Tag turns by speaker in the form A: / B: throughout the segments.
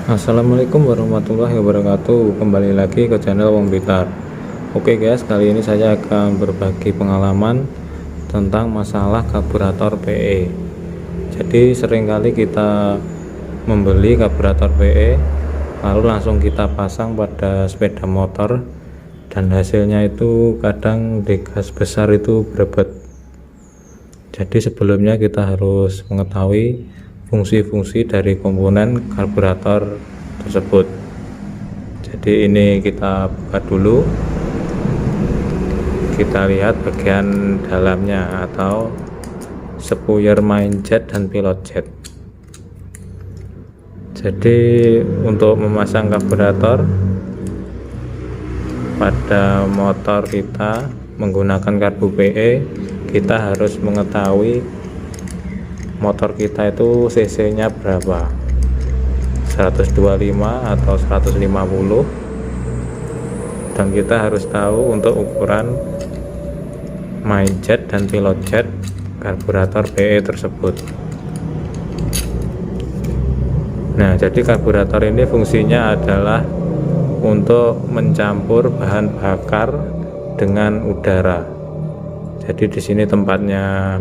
A: Assalamualaikum warahmatullahi wabarakatuh. Kembali lagi ke channel Wong Blitar. Oke guys, kali ini saya akan berbagi pengalaman tentang masalah karburator PE. Jadi seringkali kita membeli karburator PE lalu langsung kita pasang pada sepeda motor, dan hasilnya itu kadang di gas besar itu berebet. Jadi sebelumnya kita harus mengetahui fungsi-fungsi dari komponen karburator tersebut. Jadi ini kita buka dulu, kita lihat bagian dalamnya atau spuyer main jet dan pilot jet. Jadi untuk memasang karburator pada motor kita menggunakan karbu PE, kita harus mengetahui motor kita itu cc nya berapa, 125 atau 150, dan kita harus tahu untuk ukuran main jet dan pilot jet karburator PE tersebut. Nah, jadi karburator ini fungsinya adalah untuk mencampur bahan bakar dengan udara. Jadi di sini tempatnya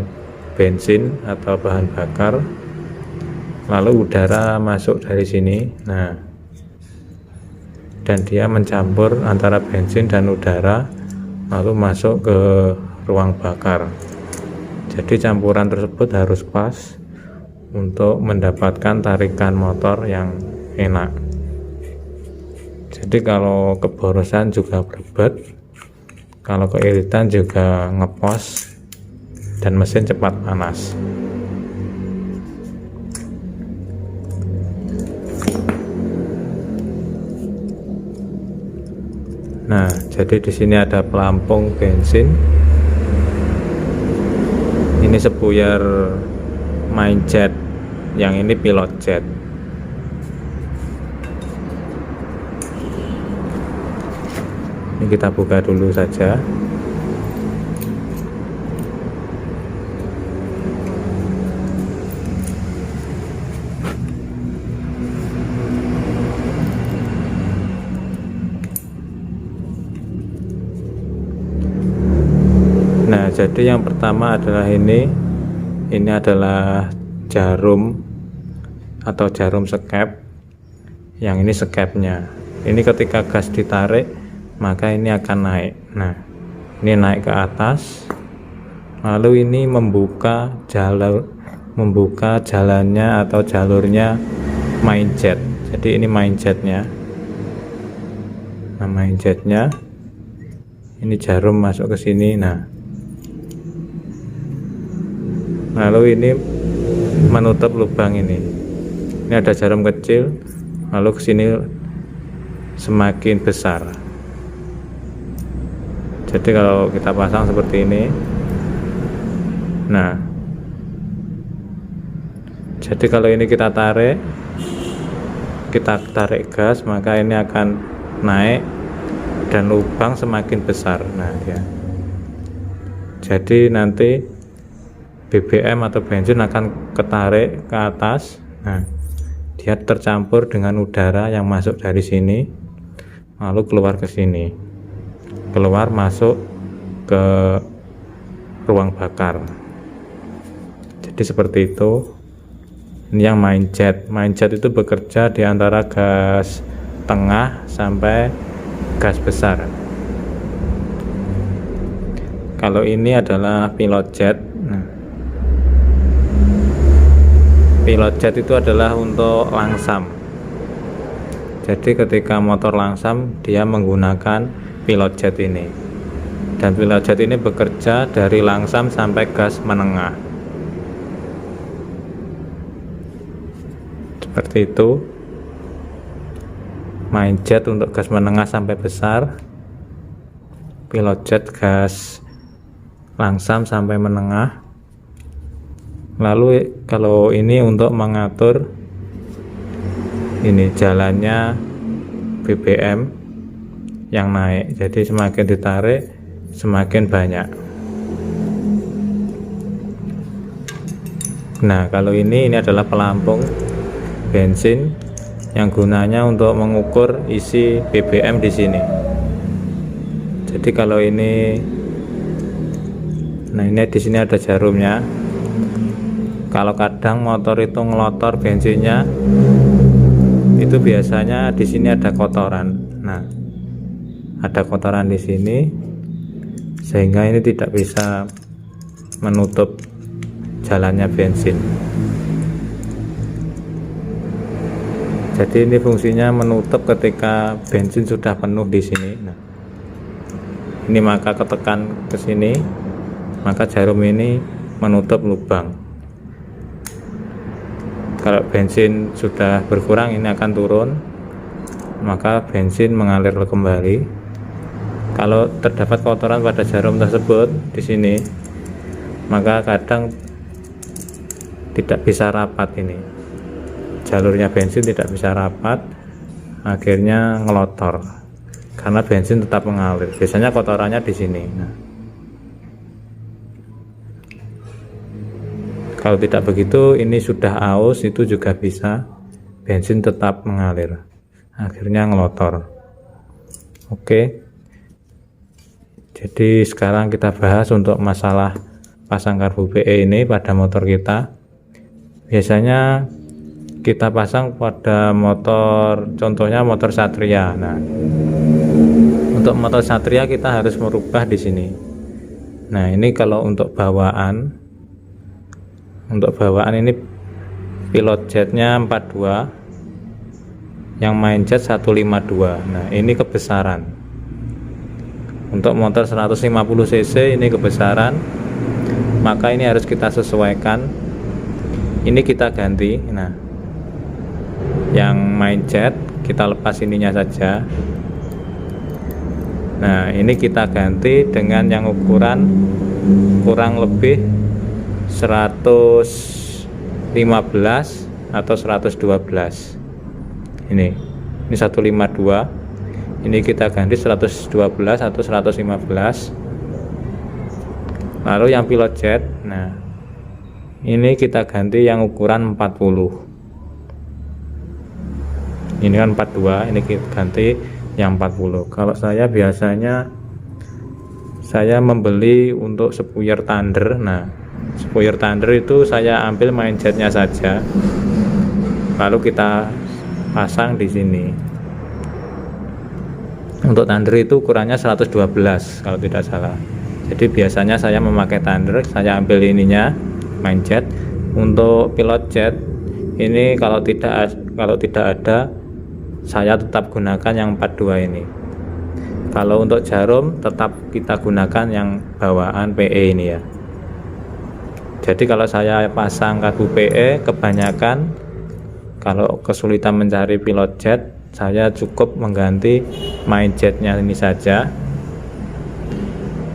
A: bensin atau bahan bakar, lalu udara masuk dari sini. Nah, dan dia mencampur antara bensin dan udara lalu masuk ke ruang bakar. Jadi campuran tersebut harus pas untuk mendapatkan tarikan motor yang enak. Jadi kalau keborosan juga berebet, kalau keiritan juga ngepos, dan mesin cepat panas. Nah, jadi di sini ada pelampung bensin. Ini spuyer main jet, yang ini pilot jet. Ini kita buka dulu saja. Nah, jadi yang pertama adalah ini adalah jarum atau jarum skep. Yang ini skepnya. Ini ketika gas ditarik, maka ini akan naik. Nah, ini naik ke atas, lalu ini membuka jalannya atau jalurnya main jet. Jadi ini main jetnya. Nah, main jetnya ini jarum masuk ke sini. Nah, lalu ini menutup lubang ini. Ini ada jarum kecil, lalu ke sini semakin besar. Jadi kalau kita pasang seperti ini, nah, jadi kalau ini kita tarik gas, maka ini akan naik dan lubang semakin besar. Nah, ya. Jadi nanti BBM atau bensin akan ketarik ke atas. Nah, dia tercampur dengan udara yang masuk dari sini lalu keluar ke sini, keluar masuk ke ruang bakar. Jadi seperti itu. Ini yang main jet. Main jet itu bekerja di antara gas tengah sampai gas besar. Kalau ini adalah pilot jet. Nah, pilot jet itu adalah untuk langsam. Jadi ketika motor langsam, dia menggunakan pilot jet ini. Dan pilot jet ini bekerja dari langsam sampai gas menengah. Seperti itu. Main jet untuk gas menengah sampai besar, pilot jet gas langsam sampai menengah. Lalu kalau ini untuk mengatur ini jalannya BBM yang naik. Jadi semakin ditarik semakin banyak. Nah, kalau ini adalah pelampung bensin yang gunanya untuk mengukur isi BBM di sini. Jadi kalau ini, nah ini di sini ada jarumnya. Kalau kadang motor itu ngelotor bensinnya, itu biasanya di sini ada kotoran. Nah, ada kotoran di sini, sehingga ini tidak bisa menutup jalannya bensin. Jadi ini fungsinya menutup ketika bensin sudah penuh di sini. Nah, ini maka ketekan ke sini, maka jarum ini menutup lubang. Kalau bensin sudah berkurang, ini akan turun, maka bensin mengalir kembali. Kalau terdapat kotoran pada jarum tersebut di sini, maka kadang tidak bisa rapat ini. Jalurnya bensin tidak bisa rapat, akhirnya ngelotor karena bensin tetap mengalir. Biasanya kotorannya di sini. Nah, kalau tidak begitu, ini sudah aus, itu juga bisa bensin tetap mengalir, akhirnya ngelotor. Oke, jadi sekarang kita bahas untuk masalah pasang karbu PE ini pada motor kita. Biasanya kita pasang pada motor, contohnya motor Satria. Nah, untuk motor Satria kita harus merubah di sini. Nah, ini kalau untuk bawaan ini pilot jetnya 42, yang main jet 152. Nah, ini kebesaran. Untuk motor 150 cc ini kebesaran, maka ini harus kita sesuaikan. Ini kita ganti. Nah, yang main jet kita lepas ininya saja. Nah, ini kita ganti dengan yang ukuran kurang lebih 115 atau 112. Ini 152. Ini kita ganti 112 atau 115. Lalu yang pilot jet, nah ini kita ganti yang ukuran 40. Ini kan 42, ini kita ganti yang 40. Kalau saya biasanya membeli untuk spuyer Thunder. Nah, spuyer Thunder itu saya ambil main jetnya saja, lalu kita pasang di sini. Untuk Thunder itu ukurannya 112 kalau tidak salah. Jadi biasanya saya memakai Thunder, saya ambil ininya main jet. Untuk pilot jet ini kalau tidak ada, saya tetap gunakan yang 42 ini. Kalau untuk jarum tetap kita gunakan yang bawaan PE ini ya. Jadi kalau saya pasang karbu PE, kebanyakan kalau kesulitan mencari pilot jet, saya cukup mengganti main jetnya ini saja.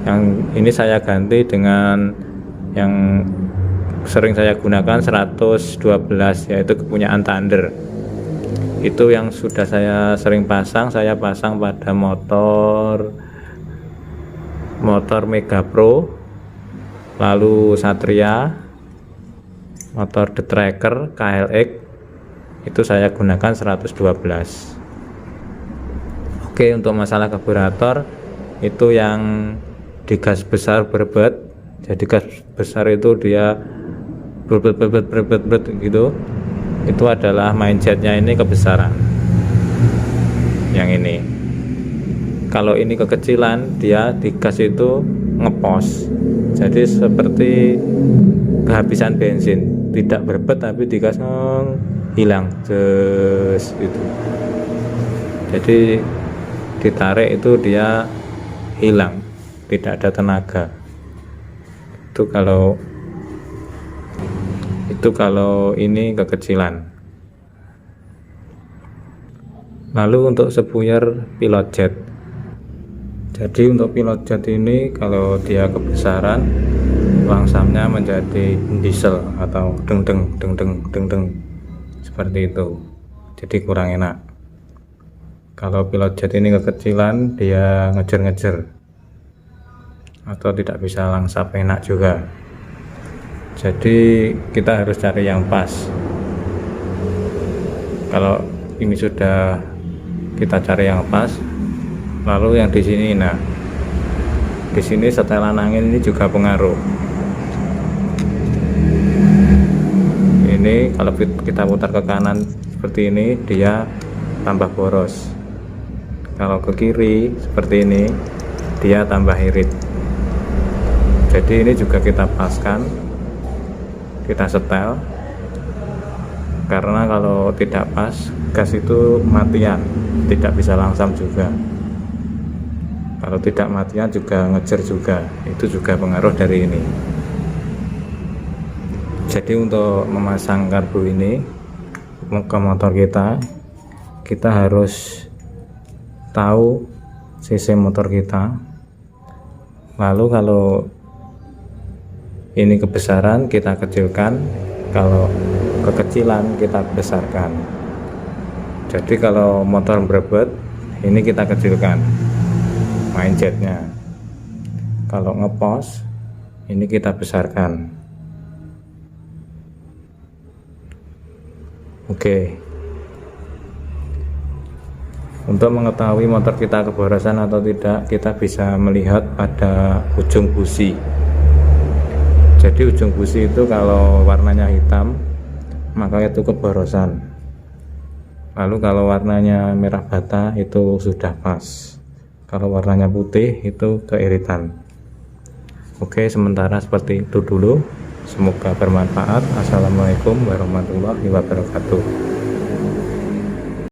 A: Yang ini saya ganti dengan yang sering saya gunakan 112, yaitu kepunyaan Thunder. Itu yang sudah saya sering pasang. Saya pasang pada motor Mega Pro, lalu Satria, motor The Tracker KLX, itu saya gunakan 112. Oke, untuk masalah karburator itu yang digas besar berbet. Jadi gas besar itu dia berbet gitu. Itu adalah main jetnya ini kebesaran. Yang ini. Kalau ini kekecilan, dia digas itu ngepos. Jadi seperti kehabisan bensin, tidak berbet tapi digas hilang, gitu. Jadi ditarik itu dia hilang, tidak ada tenaga. Itu kalau ini kekecilan. Lalu untuk spuyer pilot jet. Jadi untuk pilot jet ini kalau dia kebesaran, langsamnya menjadi diesel atau deng seperti itu. Jadi kurang enak. Kalau pilot jet ini kekecilan, dia ngejer atau tidak bisa langsap enak juga. Jadi kita harus cari yang pas. Kalau ini sudah kita cari yang pas. Lalu yang di sini, nah di sini setelan angin ini juga pengaruh. Ini kalau kita putar ke kanan seperti ini, dia tambah boros. Kalau ke kiri seperti ini, dia tambah irit. Jadi ini juga kita paskan, kita setel, karena kalau tidak pas gas itu matian, tidak bisa langsam juga. Kalau tidak matian juga ngejer juga, itu juga pengaruh dari ini. Jadi untuk memasang karbu ini ke motor kita harus tahu cc motor kita. Lalu kalau ini kebesaran kita kecilkan, kalau kekecilan kita besarkan. Jadi kalau motor berebut ini kita kecilkan main jetnya, kalau ngepos ini kita besarkan. Oke, untuk mengetahui motor kita keborosan atau tidak, kita bisa melihat pada ujung busi. Jadi ujung busi itu kalau warnanya hitam maka itu keborosan. Lalu kalau warnanya merah bata itu sudah pas. Kalau warnanya putih itu keiritan. Oke, sementara seperti itu dulu. Semoga bermanfaat. Assalamualaikum warahmatullahi wabarakatuh.